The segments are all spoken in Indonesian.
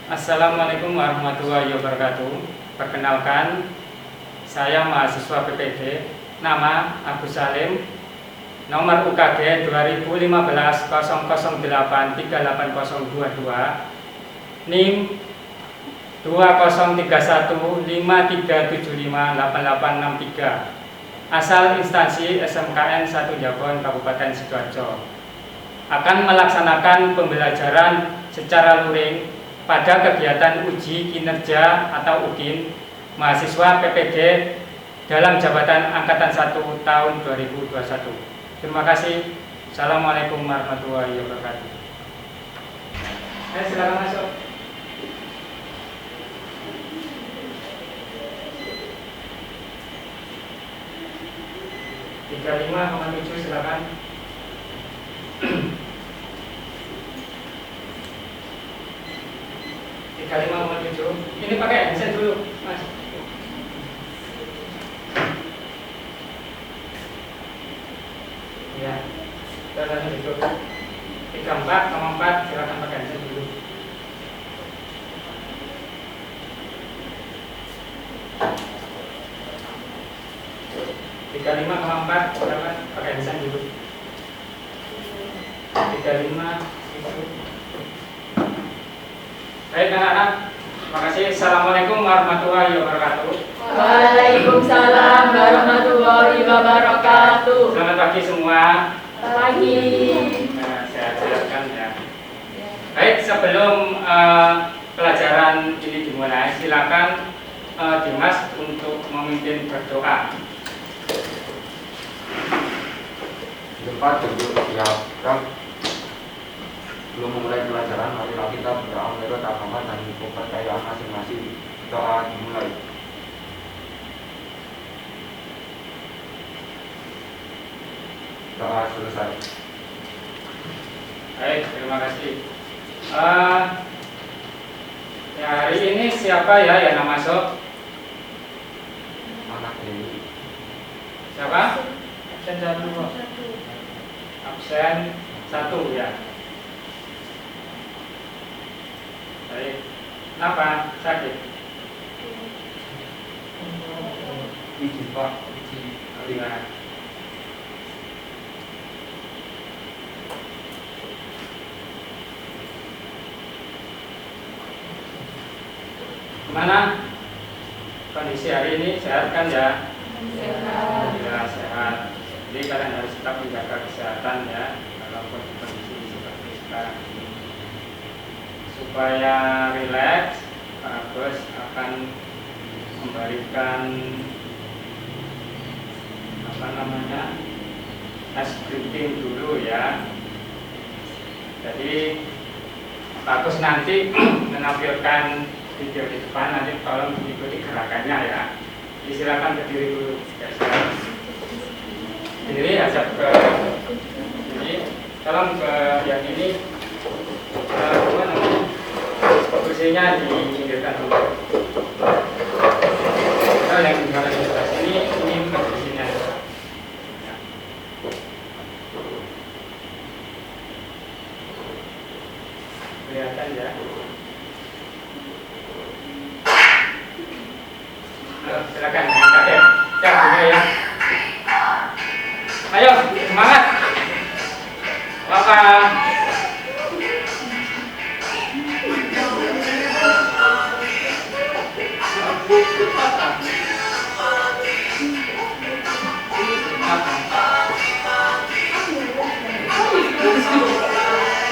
Assalamualaikum warahmatullahi wabarakatuh. Perkenalkan, saya mahasiswa PPD, nama Agus Salim, nomor UKG 2015 008 38022, NIM 203153758863, asal instansi SMKN 1 Jabon Kabupaten Sidoarjo. Akan melaksanakan pembelajaran secara luring pada kegiatan uji kinerja atau UKIN mahasiswa PPD dalam jabatan Angkatan 1 tahun 2021. Terima kasih. Assalamualaikum warahmatullahi wabarakatuh. Silakan masuk. 35,7 silakan. Ini pakai handset dulu, Mas. Ya, kita duduk. 34,4 silakan pakai handset dulu. 35,4 silakan pakai handset dulu. 35 itu. Baik anak-anak, terima kasih. Assalamualaikum warahmatullahi wabarakatuh. Waalaikumsalam warahmatullahi wabarakatuh. Selamat pagi semua. Pagi. Nah, saya jelaskan ya. Baik, sebelum pelajaran ini dimulai, silakan Dimas untuk memimpin berdoa. Tempat duduk siapkan. Belum memulai pelajaran, marilah kita berdoa menurut agama dan kepercayaan masing-masing. Doa dimulai. Doa selesai. Baik, terima kasih. Ya, hari ini siapa ya yang masuk? Anak ini. Siapa? Absen satu. Absen satu ya. Baik. Kenapa? Sakit? Izin Pak. Iya. Gimana kondisi hari ini? Sehat kan ya? Sehat. Ya, sehat. Jadi kalian harus tetap menjaga kesehatan ya, walaupun kondisi seperti sekarang ini. Supaya rileks, Pak Bos akan memberikan tes briefing dulu ya. Jadi bagus nanti menampilkan video di depan, nanti tolong diikuti gerakannya ya. Silakan berdiri dulu. Berdiri ajak ke ini, tolong ke yang ini. Kursinya dipinggirkan dulu. Kalau yang di sebelah sini, ini posisinya. Kelihatan ya. Silakan kakek. Ya. Ayo, semangat. Bapak.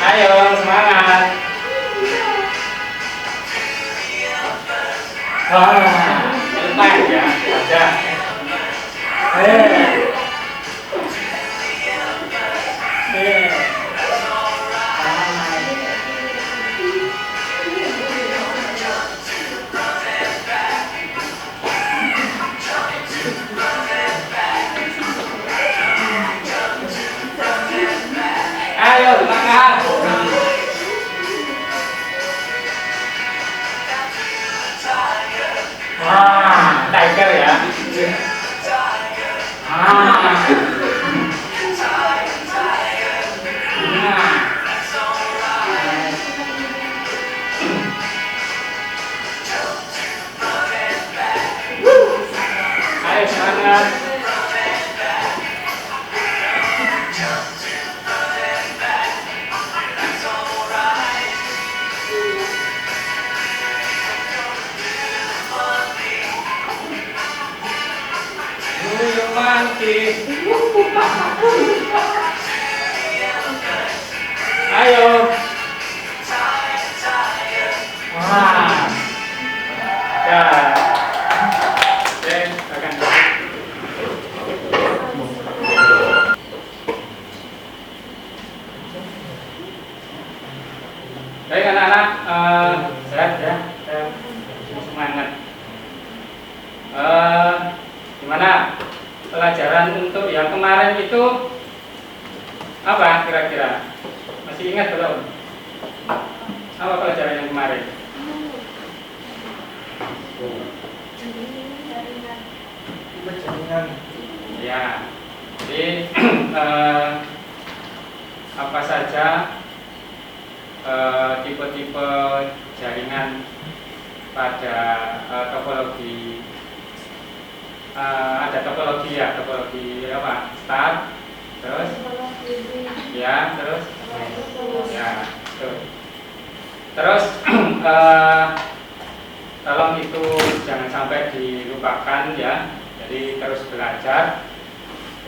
Ayo, semangat. Lepas ya, ada. Ayo, semangat. Tiger ya. romantis. Ayo. Wah. Ya. Oke, akan. Baik anak-anak, sehat ya, semangat. Gimana pelajaran untuk yang kemarin itu apa kira-kira? Masih ingat belum? Apa pelajaran yang kemarin? Jaringan. Ya, jadi apa saja tipe-tipe jaringan pada topologi, ada topologi ya, topologi apa? Start, terus ya, terus ya, terus tolong itu jangan sampai dilupakan ya. Jadi terus belajar.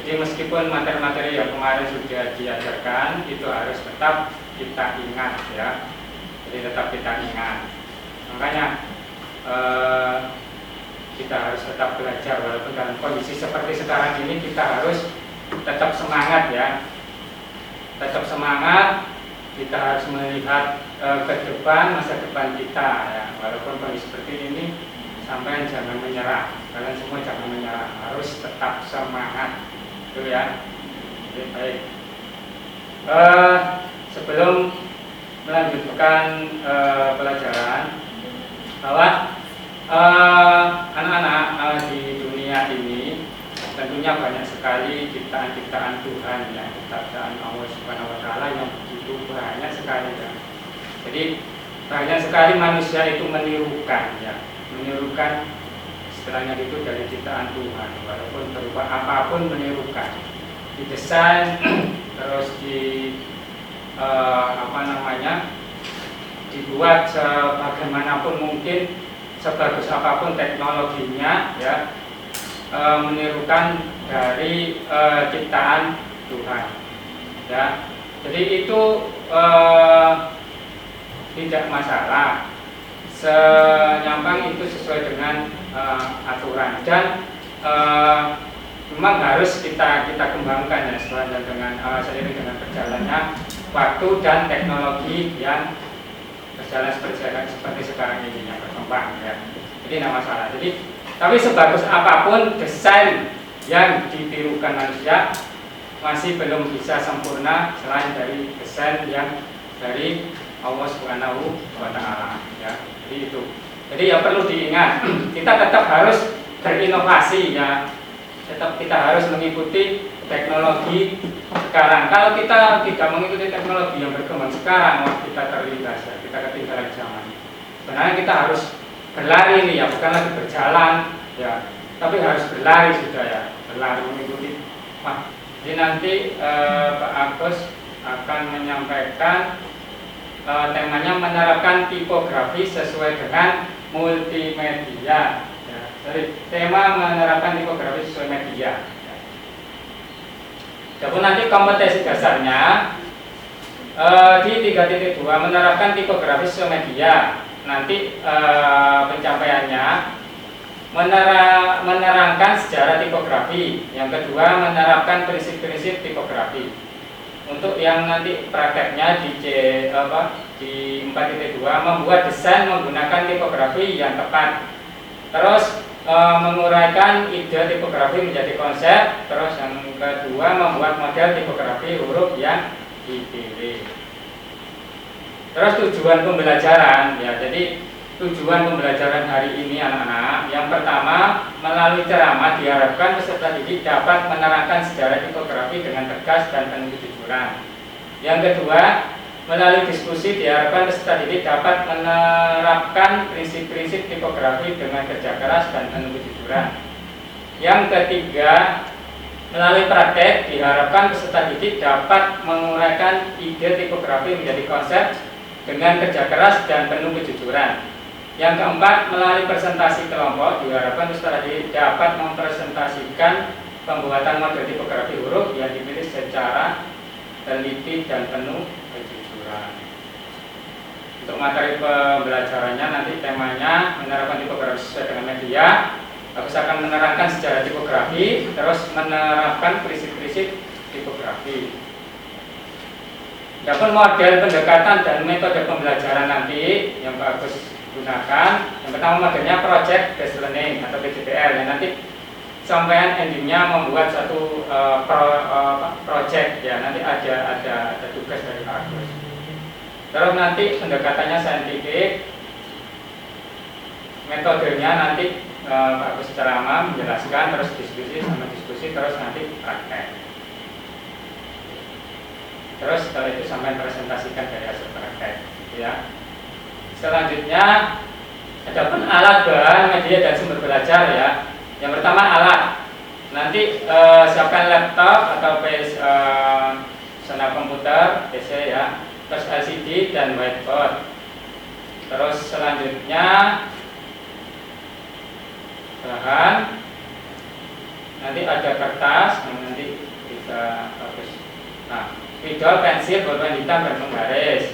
Jadi meskipun materi-materi yang kemarin sudah diajarkan itu harus tetap kita ingat ya. Jadi tetap kita ingat. Makanya kita harus tetap belajar walaupun dalam kondisi seperti sekarang ini kita harus tetap semangat ya. Tetap semangat. Kita harus melihat ke depan, masa depan kita ya. Walaupun kondisi seperti ini, sampai jangan menyerah. Kalian semua jangan menyerah, harus tetap semangat. Itu ya. Oke, baik. Sebelum melanjutkan pelajaran, bahwa anak-anak di dunia ini tentunya banyak sekali ciptaan-ciptaan Tuhan ya, ciptaan Allah Subhanahu Wa Taala yang begitu banyak sekali ya. Jadi banyak sekali manusia itu menirukan ya, menirukan istilahnya itu dari ciptaan Tuhan, walaupun berupa apapun menirukan, didesain terus dibuat sebagaimanapun mungkin, sebagus apapun teknologinya ya, menirukan dari ciptaan Tuhan ya. Jadi itu tidak masalah, senyampang itu sesuai dengan aturan, dan memang harus kita kembangkan ya sesuai dengan seiring dengan berjalannya waktu dan teknologi yang berjalan seperti sekarang ini yang berkembang ya. Jadi tidak masalah. Jadi tapi sebagus apapun desain yang ditirukan manusia masih belum bisa sempurna selain dari desain yang dari Allah Subhanahu Wa Taala ya. Jadi itu. Jadi yang perlu diingat, kita tetap harus berinovasi ya. Tetap kita harus mengikuti teknologi sekarang. Kalau kita tidak mengikuti teknologi yang berkembang sekarang, kita terlindas ya, kita ketinggalan zaman. Sebenarnya kita harus berlari nih ya, bukan lagi berjalan ya, tapi harus berlari sudah ya, berlari mengikuti. Jadi nanti Pak Agus akan menyampaikan temanya menerapkan tipografi sesuai dengan multimedia. Ya, sorry, tema menerapkan tipografi sesuai media. Jadi nanti kompetensi dasarnya di 3.2 menerapkan tipografi sesuai media. Nanti pencapaiannya menerangkan sejarah tipografi. Yang kedua menerapkan prinsip-prinsip tipografi. Untuk yang nanti prakteknya di 4.2 membuat desain menggunakan tipografi yang tepat. Terus menguraikan ide tipografi menjadi konsep. Terus yang kedua membuat model tipografi huruf yang dipilih. Terus tujuan pembelajaran ya. Jadi tujuan pembelajaran hari ini anak-anak, yang pertama melalui ceramah diharapkan peserta didik dapat menerangkan sejarah tipografi dengan tegas dan penuh kejujuran. Yang kedua, melalui diskusi diharapkan peserta didik dapat menerapkan prinsip-prinsip tipografi dengan kerja keras dan penuh kejujuran. Yang ketiga, melalui praktek diharapkan peserta didik dapat menguraikan ide tipografi menjadi konsep dengan kerja keras dan penuh kejujuran. Yang keempat, melalui presentasi kelompok diharapkan peserta didik dapat mempresentasikan pembuatan model tipografi huruf yang dipilih secara teliti dan penuh kejujuran. Untuk materi pembelajarannya nanti temanya menerapkan tipografi sesuai dengan media. Bagus akan menerangkan sejarah tipografi, terus menerapkan prinsip-prinsip tipografi. Adapun model pendekatan dan metode pembelajaran nanti yang Pak Agus gunakan, yang pertama modelnya project based learning atau PJBL, yang nanti sampai endingnya membuat satu project ya, nanti ada tugas dari Pak Agus. Terus nanti pendekatannya saintifik, metodenya nanti Pak Agus ceramah menjelaskan, terus diskusi sama diskusi, terus nanti praktek. Terus setelah itu sampai presentasikan dari hasil praktek, gitu ya. Selanjutnya ada pun alat, bahan, media dan sumber belajar ya. Yang pertama alat. Nanti siapkan laptop atau sana komputer, PC ya. Terus LCD dan whiteboard. Terus selanjutnya bahan, nanti ada kertas yang nanti bisa bagus. Nah, spidol, pensil, bolpen hitam dan penggaris.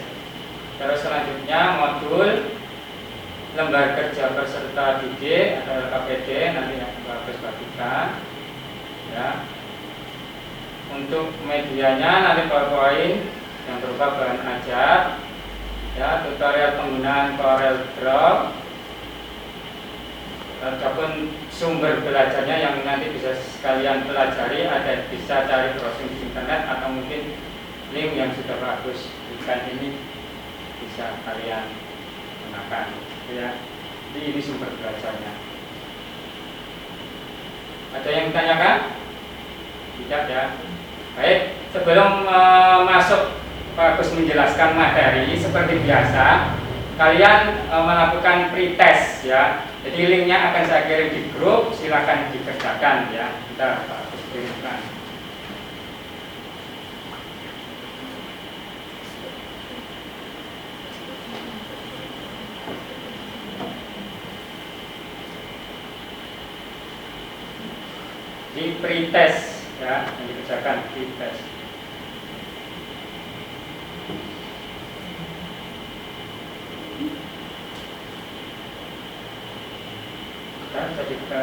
Terus selanjutnya modul lembar kerja peserta didik atau LKPD nanti yang bagus bagikan. Ya. Untuk medianya nanti PowerPoint yang berupa bahan ajar, ya, tutorial penggunaan CorelDRAW. Adapun sumber belajarnya yang nanti bisa sekalian pelajari, ada bisa cari browsing di internet atau mungkin link yang sudah bagus berikan ini bisa kalian gunakan ya. Jadi ini sumber belajarnya. Ada yang ditanyakan? Tidak ya. Baik, sebelum masuk Pak Agus menjelaskan materi seperti biasa, kalian melakukan pretest ya. Jadi linknya akan saya kirim di grup, silakan dikerjakan ya. Kita Pak Agus kirimkan. Di pretest ya, yang dikerjakan pretest. Jadi ke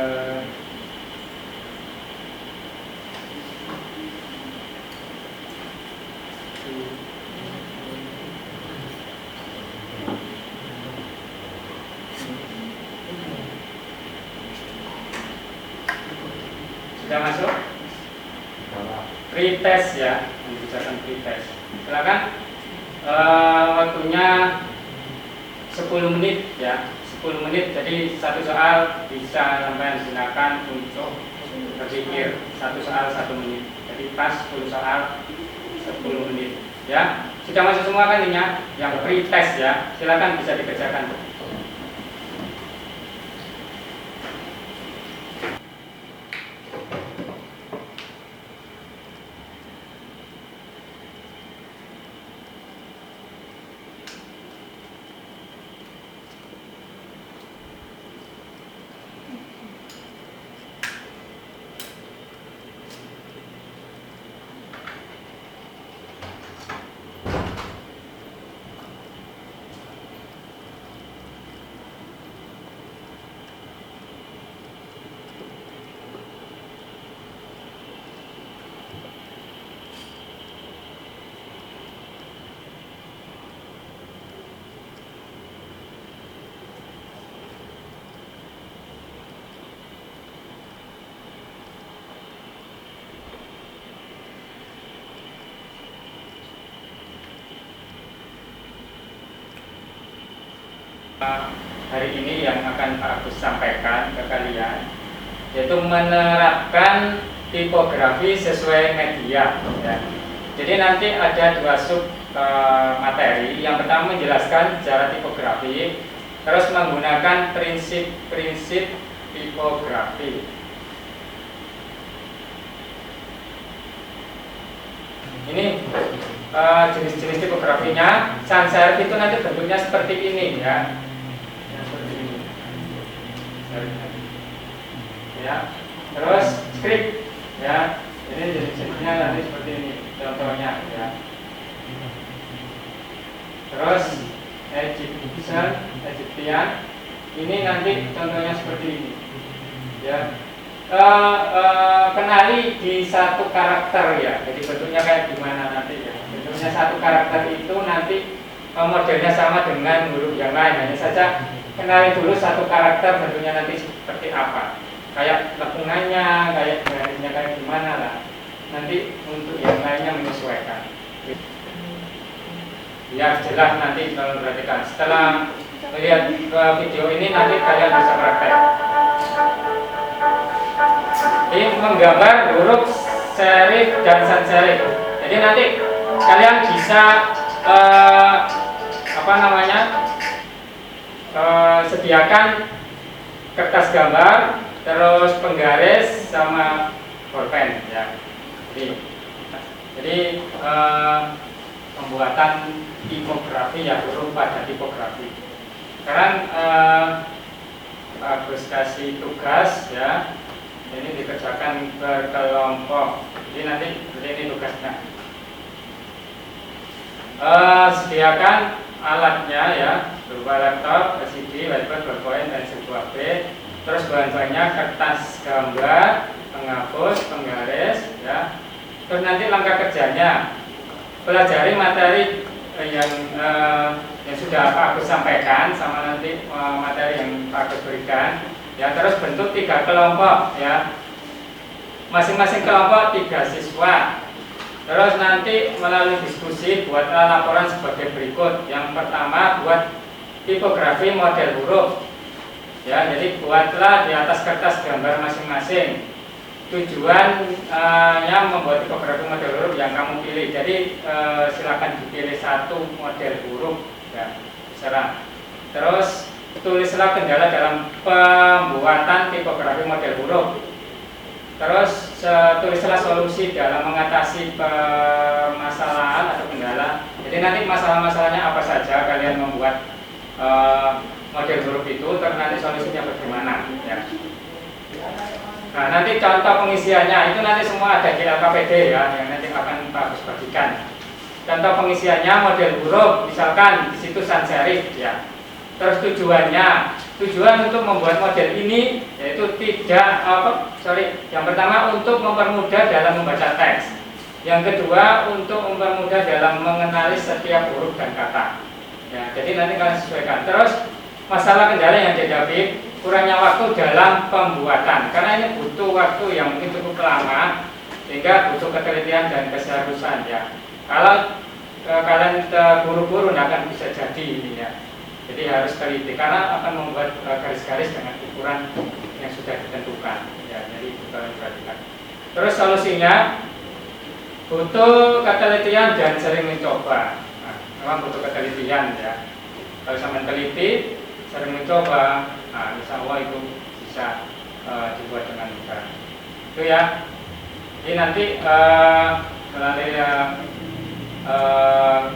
sudah masuk pretest ya, yang dikerjakan pretest. Silakan waktunya 10 menit ya. 10 menit, jadi satu soal bisa sampai gunakan untuk berpikir. Satu soal 1 menit, jadi pas 10 soal 10 menit ya. Sudah masuk semua kan ini yang pretest ya, silakan bisa dikerjakan. Hari ini yang akan Pak Agus sampaikan ke kalian yaitu menerapkan tipografi sesuai media ya. Jadi nanti ada 2 sub materi. Yang pertama menjelaskan sejarah tipografi, terus menggunakan prinsip-prinsip tipografi. Ini jenis-jenis tipografinya. Sans serif itu nanti bentuknya seperti ini ya. Seperti ini. Ya. Terus script Ya, ini jenis-jenisnya nanti seperti ini contohnya ya. Terus Egyptian ini nanti contohnya seperti ini ya. Kenali di satu karakter ya, jadi bentuknya kayak gimana nanti ya. Bentuknya satu karakter itu nanti modelnya sama dengan huruf yang lain, hanya saja kenali dulu satu karakter bentuknya nanti seperti apa, kayak lepungannya, kayak garisnya kayak gimana lah. Nanti untuk yang lainnya menyesuaikan. Ya jelas nanti kalau perhatikan. Setelah melihat video ini nanti kalian bisa praktek. Ini menggambar huruf serif dan sans serif. Jadi nanti kalian bisa sediakan kertas gambar, terus penggaris sama bolpen ya. Jadi pembuatan tipografi ya, huruf pada tipografi. Sekarang Agus kasih tugas ya. Ini dikerjakan berkelompok. Jadi nanti ini tugasnya. Sediakan alatnya ya, berupa laptop, LCD, whiteboard, ballpoint, dan sebuah B. Terus bahan-bahannya kertas gambar, penghapus, penggaris ya. Terus nanti langkah kerjanya, pelajari materi yang sudah Pak Agus sampaikan sama nanti materi yang Pak Agus berikan. Ya, terus bentuk 3 kelompok ya. Masing-masing kelompok 3 siswa. Terus nanti melalui diskusi buatlah laporan sebagai berikut. Yang pertama buat tipografi model huruf. Ya, jadi buatlah di atas kertas gambar masing-masing. Tujuannya membuat tipografi model huruf yang kamu pilih. Jadi silakan dipilih satu model huruf ya, terserah. Terus tulislah kendala dalam pembuatan tipografi model huruf. Terus tulislah solusi dalam mengatasi permasalahan atau kendala. Jadi nanti masalah-masalahnya apa saja kalian membuat model huruf itu, terus nanti solusinya bagaimana ya. Nah, nanti contoh pengisiannya itu nanti semua ada di LKPD ya, yang nanti akan Pak Agus bagikan. Contoh pengisiannya model huruf, misalkan di situ sans serif ya. Terus tujuan untuk membuat model ini yaitu yang pertama untuk mempermudah dalam membaca teks. Yang kedua untuk mempermudah dalam mengenali setiap huruf dan kata. Ya, jadi nanti kalian sesuaikan. Terus masalah kendala yang dihadapi, kurangnya waktu dalam pembuatan, karena ini butuh waktu yang mungkin cukup lama, sehingga butuh ketelitian dan keseriusan ya. Kalau kalian buru-buru tidak akan bisa jadi ini ya. Jadi harus teliti karena akan membuat garis-garis dengan ukuran yang sudah ditentukan ya. Jadi kalian perhatikan. Terus solusinya butuh ketelitian dan sering mencoba. Nah, memang butuh ketelitian ya. Kalau sama teliti, sering mencoba, nah insya Allah itu bisa dibuat dengan mudah. Itu ya. Jadi nanti melalui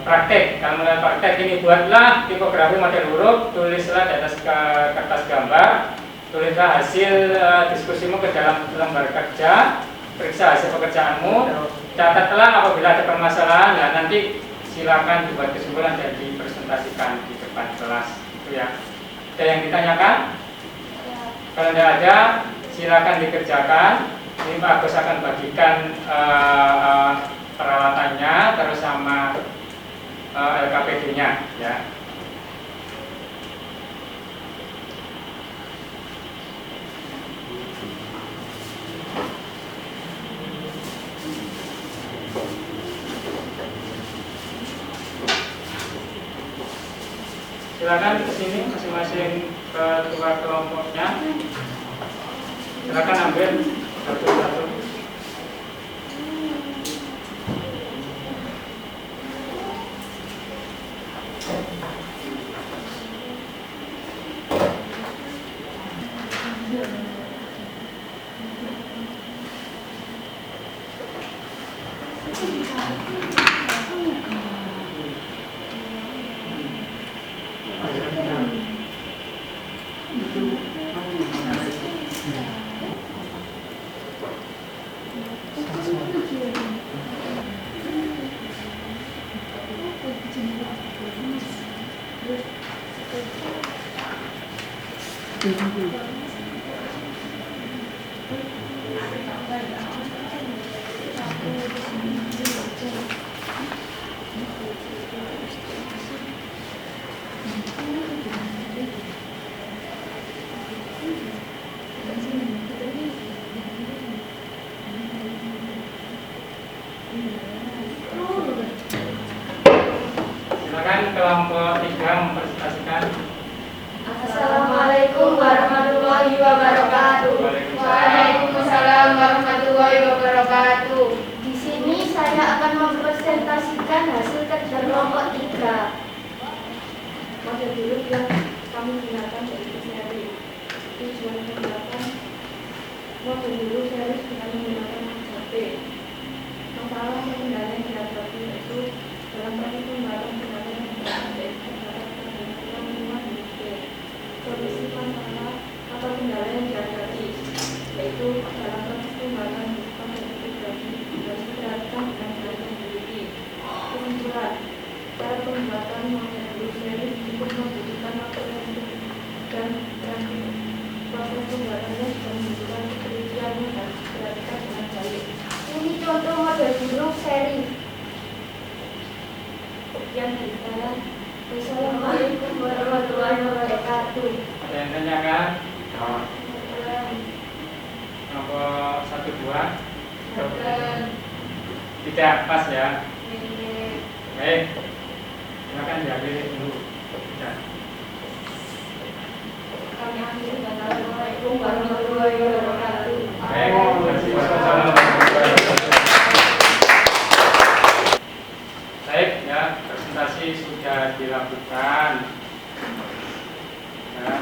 praktek, kalau mulai praktek ini buatlah tipografi model huruf, tulislah di atas kertas gambar, tulislah hasil diskusimu ke dalam lembar kerja, periksa hasil pekerjaanmu, catatlah apabila ada permasalahan, nah nanti silakan dibuat kesimpulan dan dipresentasikan di depan kelas. Itu ya. Ada yang ditanyakan? Kalau tidak ada, silakan dikerjakan. Ini Pak Agus akan bagikan peralatannya terus sama LKPD-nya ya. Silakan ke sini masing-masing ketua kelompoknya. Silakan ambil satu-satu. Silakan kelompok 3 mempresentasikan. Assalamualaikum warahmatullahi wabarakatuh. Waalaikumsalam warahmatullahi wabarakatuh. Di sini saya akan mempresentasikan hasil kerja kelompok 3. Model dulu yang kami gunakan yaitu seri. Tujuan pembuatan model dulu seri dengan menggunakan HP. Masalah pengendalian yang dihadapi yaitu dalam proses pembuatan pengendalian yang dihadapi terdapat keberhasilan lingkungan hidup. Solusi masalah atau kendala yang dihadapi yaitu dalam proses pembuatan sistem integrasi harus diperhatikan dengan baik yang dimiliki. Kesimpulan, cara pembuatan model dulu seri cukup membutuhkan waktu yang cukup dan proses pembuatannya juga membutuhkan ketelitian yang harus diperhatikan dengan baik. Ini contoh model dulu seri. Sekian dari saya. Wassalamualaikum warahmatullahi wabarakatuh. Ada yang tanyakan? Kelompok 1, 2. Tidak pas ya. Baik. Silakan diambil dulu. Tidak. Kami akhiri dan Assalamualaikum warahmatullahi wabarakatuh. Baik, terima kasih. Wassalamualaikum warahmatullahi wabarakatuh. Baik, ya, presentasi sudah dilakukan. Ya.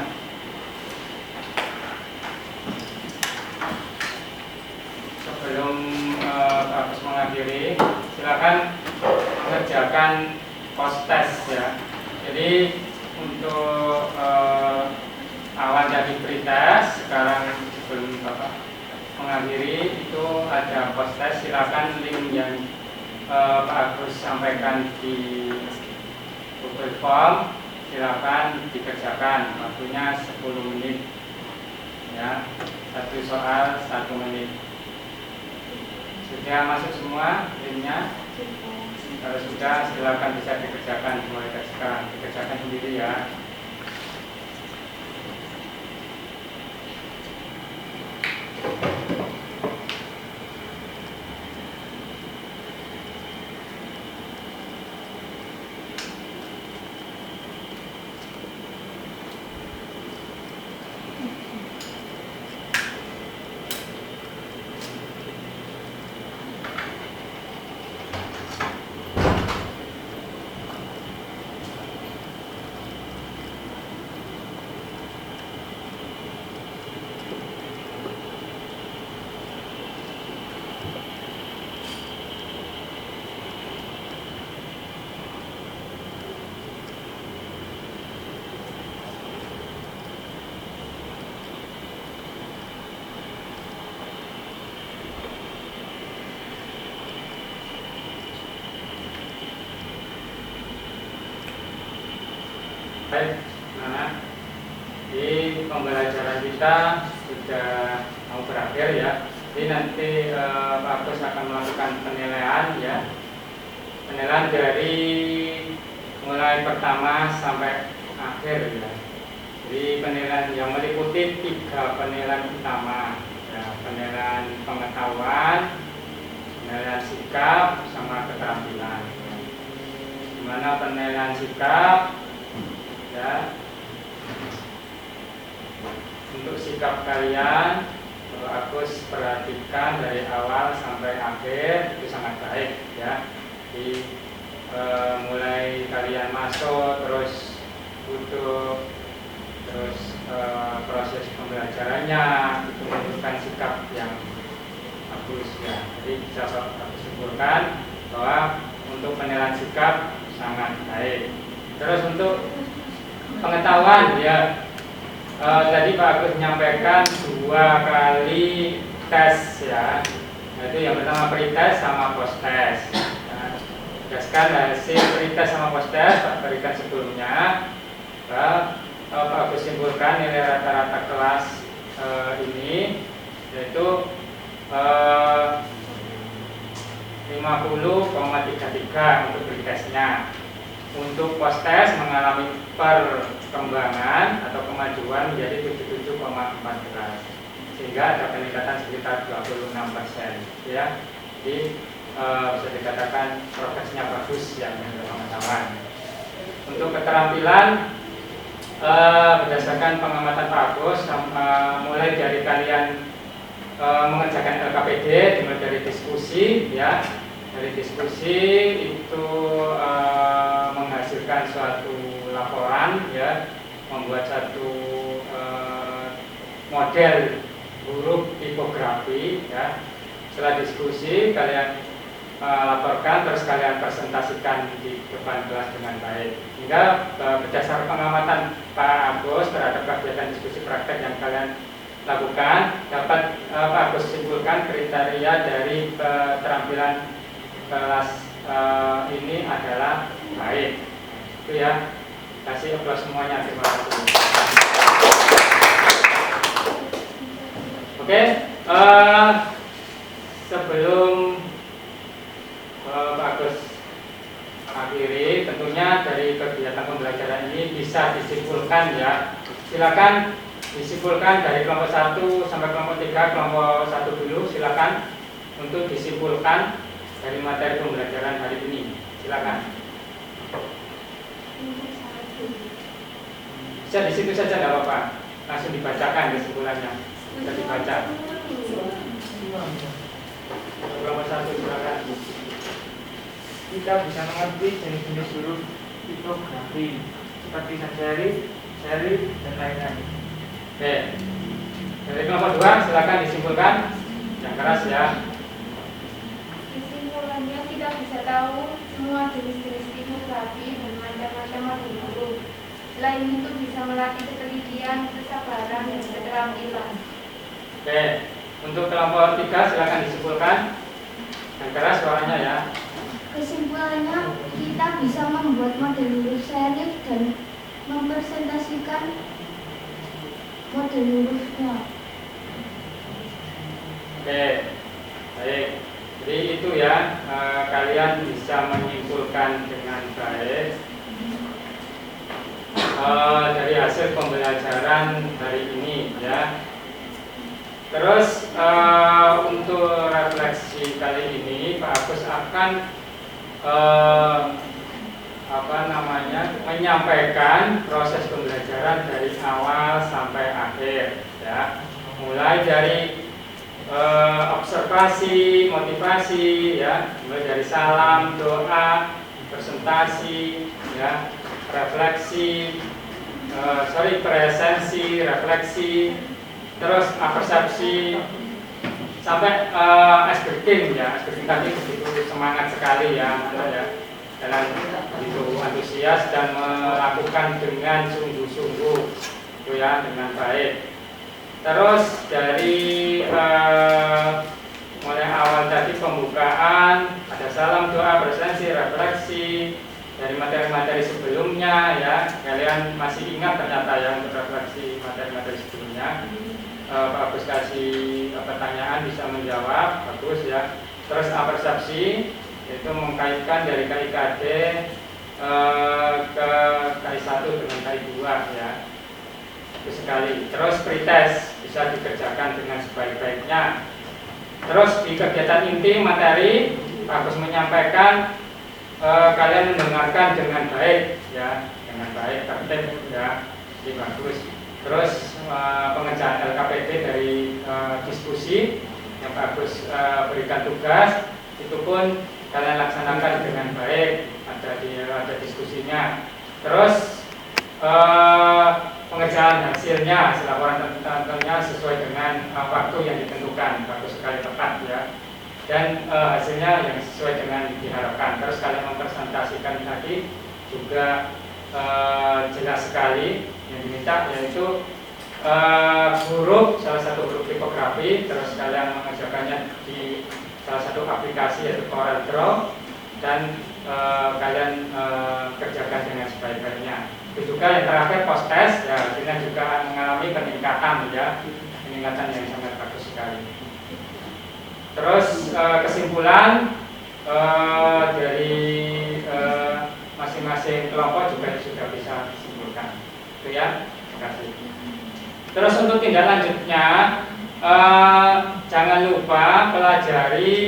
Sebelum Pak Agus mengakhiri, silakan mengerjakan post test ya. Jadi untuk awal dari pretest, sekarang sebelum Bapak mengakhiri itu ada post test. Silakan link yang Pak Agus sampaikan di Google Form, silakan dikerjakan. Waktunya 10 menit ya, satu soal 1 menit. Sudah masuk semua linknya? Kalau sudah, silakan bisa dikerjakan mulai dari sekarang. Dikerjakan sendiri ya. Baik, nah, di pembelajaran kita sudah mau berakhir ya. Jadi nanti Pak Agus akan melakukan penilaian ya. Penilaian dari mulai pertama sampai akhir ya. Jadi penilaian yang meliputi 3 penilaian utama ya, penilaian pengetahuan, penilaian sikap, sama keterampilan. Dimana penilaian sikap ya, untuk sikap kalian Agus perhatikan dari awal sampai akhir itu sangat baik ya. Di mulai kalian masuk terus duduk terus proses pembelajarannya itu menunjukkan sikap yang bagus ya. Jadi bisa Agus simpulkan bahwa untuk penilaian sikap sangat baik. Terus untuk pengetahuan ya, tadi Pak Agus menyampaikan 2 kali tes ya, yaitu yang pertama pretest sama post test. Nah, berdasarkan hasil pretest sama post test Pak berikan sebelumnya, Pak Agus simpulkan nilai rata-rata kelas ini yaitu 50,33 untuk pretestnya. Untuk post-test mengalami perkembangan atau kemajuan menjadi 77,14, sehingga ada peningkatan sekitar 26%, ya. Jadi bisa dikatakan progresnya bagus yang teman-teman. Untuk keterampilan berdasarkan pengamatan Pak Agus, mulai dari kalian mengerjakan LKPD, dimulai dari diskusi, ya. Dari diskusi itu menghasilkan suatu laporan, ya, membuat satu model huruf tipografi, ya. Setelah diskusi kalian laporkan, terus kalian presentasikan di depan kelas dengan baik. Hingga berdasar pengamatan Pak Agus terhadap kegiatan diskusi praktek yang kalian lakukan, dapat Pak Agus simpulkan kriteria dari keterampilan kelas ini adalah baik. Itu ya. Kasih aplaus semuanya. Terima kasih. Oke. Sebelum Pak Agus akhiri, tentunya dari kegiatan pembelajaran ini bisa disimpulkan, ya. Silakan disimpulkan dari kelompok 1 sampai kelompok 3, kelompok 1 dulu silakan untuk disimpulkan dari materi pembelajaran hari ini. Silakan. Bisa di situ saja, tidak apa-apa. Langsung dibacakan kesimpulannya. Bisa dibaca. Kelompok 1 silakan. Kita bisa mengerti jenis-jenis huruf tipografi seperti serif, serif, dan lain-lain. Oke. Dari kelompok 2 silakan disimpulkan. Yang keras, ya. Kesimpulannya kita bisa tahu semua jenis-jenis tipografi dan macam-macam model huruf. Selain itu bisa melatih ketelitian, kesabaran, dan keterampilan. Oke. Untuk kelompok 3 silakan disimpulkan. Yang keras suaranya, ya. Kesimpulannya kita bisa membuat model huruf serif dan mempresentasikan model hurufnya. Oke. Baik. Jadi itu, ya, kalian bisa menyimpulkan dengan baik dari hasil pembelajaran hari ini, ya. Terus untuk refleksi kali ini Pak Agus akan menyampaikan proses pembelajaran dari awal sampai akhir, ya. Mulai dari observasi, motivasi, ya, mulai dari salam, doa, presentasi, ya, refleksi, presensi, refleksi, terus persepsi, sampai ice breaking, ya. Ice breaking tadi begitu semangat sekali, ya, dalam begitu antusias dan melakukan dengan sungguh-sungguh, itu, ya, dengan baik. Terus dari mulai awal tadi pembukaan, ada salam, doa, presensi, refleksi dari materi-materi sebelumnya, ya. Kalian masih ingat ternyata yang untuk refleksi materi-materi sebelumnya. Pak Agus kasih pertanyaan, bisa menjawab, bagus, ya. Terus persepsi itu mengkaitkan dari KIKD ke KI1 dengan KI2, ya. Itu sekali. Terus pretest bisa dikerjakan dengan sebaik-baiknya. Terus di kegiatan inti materi Pak Agus menyampaikan kalian mendengarkan dengan baik, ya, dengan baik, tertib, ya, jadi bagus. Terus pengerjaan LKPD dari diskusi yang Pak Agus berikan tugas, itu pun kalian laksanakan dengan baik, ada diskusinya. Terus pengerjaan hasilnya, hasil laporan tentunya sesuai dengan waktu yang ditentukan, bagus sekali, tepat, ya. Dan hasilnya yang sesuai dengan diharapkan. Terus kalian mempresentasikan tadi juga jelas sekali yang diminta, yaitu huruf, salah satu huruf tipografi. Terus kalian mengerjakannya di salah satu aplikasi yaitu CorelDRAW, dan kalian kerjakan dengan sebaik-baiknya. juga yang terakhir post test ya, kita juga mengalami peningkatan ya, peningkatan yang sangat bagus sekali. Terus kesimpulan dari masing-masing kelompok juga sudah bisa disimpulkan. Itu ya, terima kasih. Terus untuk tindak lanjutnya, jangan lupa pelajari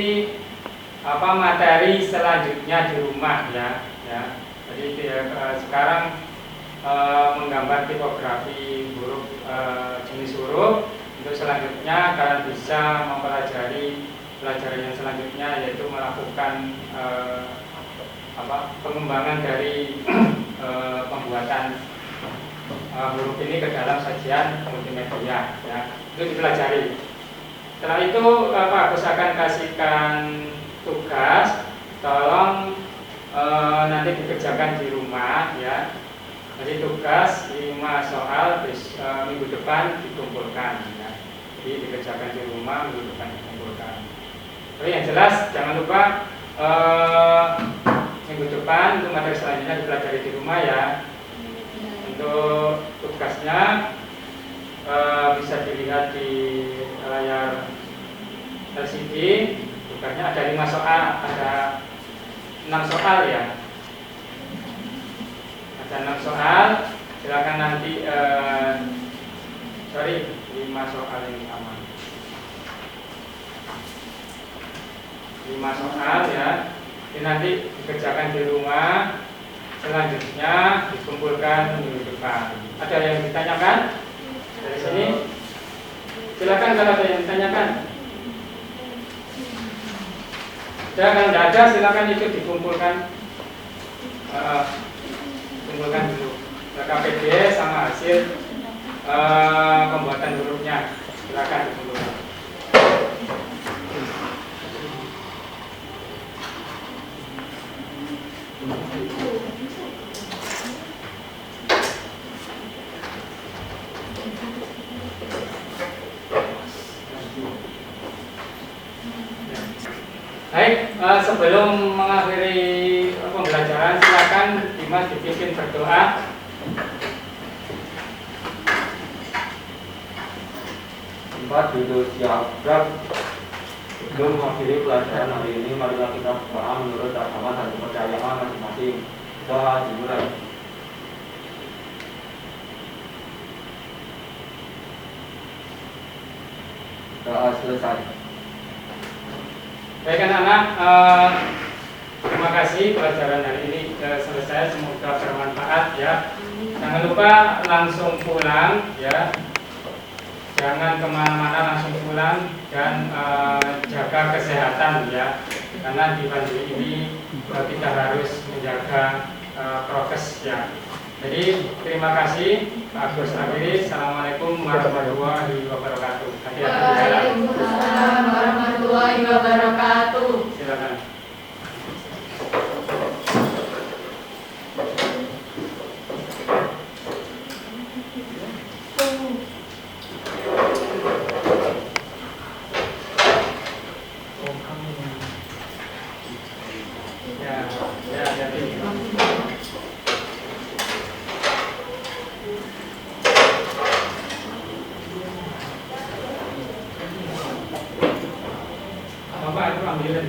materi selanjutnya di rumah ya. Jadi sekarang menggambar tipografi huruf jenis huruf. Untuk selanjutnya kalian bisa mempelajari pelajaran yang selanjutnya, yaitu melakukan pengembangan dari pembuatan huruf ini ke dalam sajian multimedia ya. Itu dipelajari. Setelah itu Pak Agus akan kasihkan tugas, tolong nanti dikerjakan di rumah ya. Jadi tugas 5 soal minggu depan dikumpulkan ya. Jadi dikerjakan di rumah, minggu depan dikumpulkan. Tapi yang jelas jangan lupa minggu depan untuk materi selanjutnya dipelajari di rumah ya. Untuk tugasnya bisa dilihat di layar LCD. Tugasnya ada 5 soal, ada 6 soal ya. Ada 6 soal, silakan nanti 5 soal yang sama. 5 soal ya. Ini nanti dikerjakan di rumah, selanjutnya dikumpulkan minggu depan. Ada yang ditanyakan dari sini? Silakan kalau ada yang ditanyakan. Kalau tidak ada, silakan itu dikumpulkan. Kumpulkan dulu KPD sama hasil pembuatan hurufnya, silakan dikumpulkan. Baik, sebelum mengakhiri pembelajaran, silakan Dimas dipimpin berdoa. Tempat duduk siap. Sebelum mengakhiri pelajaran hari ini, marilah kita berdoa menurut agama dan kepercayaan masing-masing. Doa dimulai. Doa selesai. Baik anak-anak, terima kasih pelajaran hari ini selesai, semoga bermanfaat ya. Jangan lupa langsung pulang ya, jangan kemana-mana, langsung pulang dan jaga kesehatan ya, karena di pandemi ini kita harus menjaga prokes ya. Jadi terima kasih Pak Agus akhiri. Assalamualaikum warahmatullahi wabarakatuh. Waalaikumsalam warahmatullahi wabarakatuh. Silakan. Bapak itu ambilin.